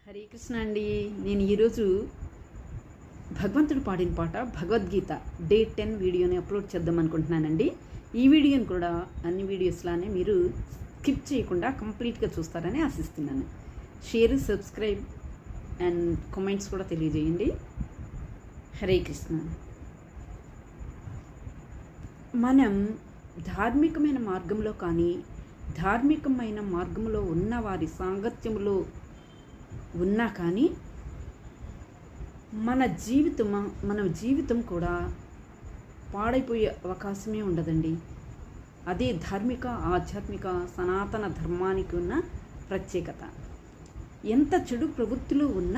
హరే కృష్ణ అండి. నేను ఈరోజు భగవంతుడు పాడిన పాట భగవద్గీత డే 10 వీడియోని అప్లోడ్ చేద్దాం అనుకుంటున్నానండి. ఈ వీడియోని కూడా అన్ని వీడియోస్లానే మీరు స్కిప్ చేయకుండా కంప్లీట్గా చూస్తారని ఆశిస్తున్నాను. షేర్, సబ్స్క్రైబ్ అండ్ కామెంట్స్ కూడా తెలియజేయండి. హరే కృష్ణ. మనం ధార్మికమైన మార్గంలో కానీ ధార్మికమైన మార్గంలో ఉన్న వారి సాంగత్యంలో ఉన్నా కానీ మన జీవితం కూడా పాడైపోయే అవకాశమే ఉండదండి. అదే ధార్మిక, ఆధ్యాత్మిక, సనాతన ధర్మానికి ఉన్న ప్రత్యేకత. ఎంత చెడు ప్రవృత్తిలో ఉన్న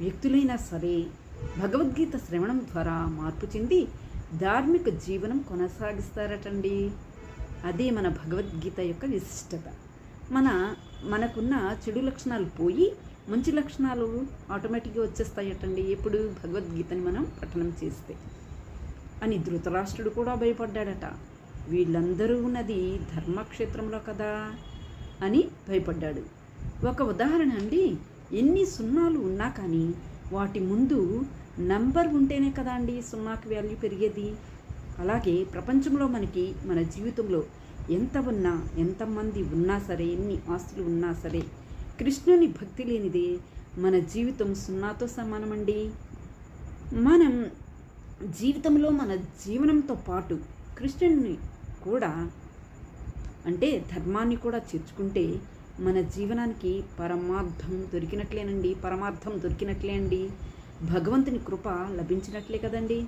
వ్యక్తులైనా సరే భగవద్గీత శ్రవణం ద్వారా మార్పు చెంది ధార్మిక జీవనం కొనసాగిస్తారటండి. అదే మన భగవద్గీత యొక్క విశిష్టత. మనకున్న చెడు లక్షణాలు పోయి మంచి లక్షణాలు ఆటోమేటిక్గా వచ్చేస్తాయటండి ఎప్పుడు భగవద్గీతని మనం పఠనం చేస్తే అని ధృతరాష్ట్రుడు కూడా భయపడ్డాడట. వీళ్ళందరూ ఉన్నది ధర్మక్షేత్రంలో కదా అని భయపడ్డాడు. ఒక ఉదాహరణ అండి, ఎన్ని సున్నాలు ఉన్నా కానీ వాటి ముందు నంబర్ ఉంటేనే కదా అండి సున్నాకి వాల్యూ పెరిగేది. అలాగే ప్రపంచంలో మన జీవితంలో ఎంతమంది ఉన్నా సరే, ఎన్ని ఆస్తులు ఉన్నా సరే, కృష్ణుని భక్తి లేనిదే మన జీవితం సున్నాతో సమానమండి. మనం జీవితంలో మన జీవనంతో పాటు కృష్ణుని కూడా అంటే ధర్మాన్ని కూడా చేర్చుకుంటే మన జీవనానికి పరమార్థం దొరికినట్లే అండి. భగవంతుని కృప లభించినట్లే కదండి.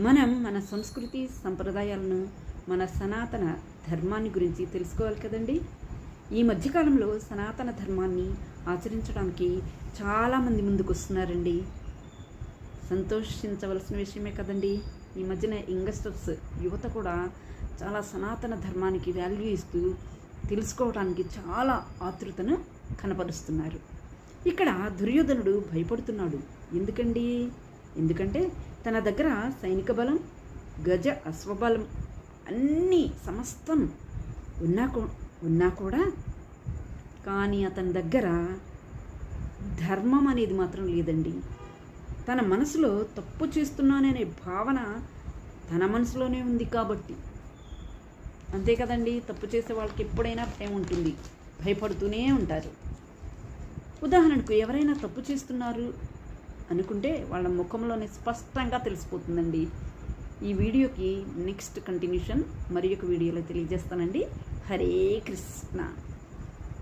మనం మన సంస్కృతి సంప్రదాయాలను, మన సనాతన ధర్మాన్ని గురించి తెలుసుకోవాలి కదండి. ఈ మధ్యకాలంలో సనాతన ధర్మాన్ని ఆచరించడానికి చాలామంది ముందుకు వస్తున్నారండి. సంతోషించవలసిన విషయమే కదండి. ఈ మధ్యన యంగస్టర్స్, యువత కూడా చాలా సనాతన ధర్మానికి వాల్యూ ఇస్తూ తెలుసుకోవడానికి చాలా ఆతృతను కనపరుస్తున్నారు. ఇక్కడ దుర్యోధనుడు భయపడుతున్నాడు. ఎందుకంటే తన దగ్గర సైనిక బలం, గజ అశ్వబలం అన్నీ సమస్తం ఉన్నా కూడా కానీ అతని దగ్గర ధర్మం అనేది మాత్రం లేదండి. తన మనసులో తప్పు చేస్తున్నాననే భావన తన మనసులోనే ఉంది కాబట్టి. అంతే కదండి, తప్పు చేసే వాళ్ళకి ఎప్పుడైనా భయం ఉంటుంది, భయపడుతూనే ఉంటారు. ఉదాహరణకు ఎవరైనా తప్పు చేస్తున్నారు అనుకుంటే వాళ్ళ ముఖంలోనే స్పష్టంగా తెలిసిపోతుందండి. ఈ వీడియోకి నెక్స్ట్ కంటిన్యూషన్ మరి ఒక వీడియోలో తెలియజేస్తానండి. హరే కృష్ణ.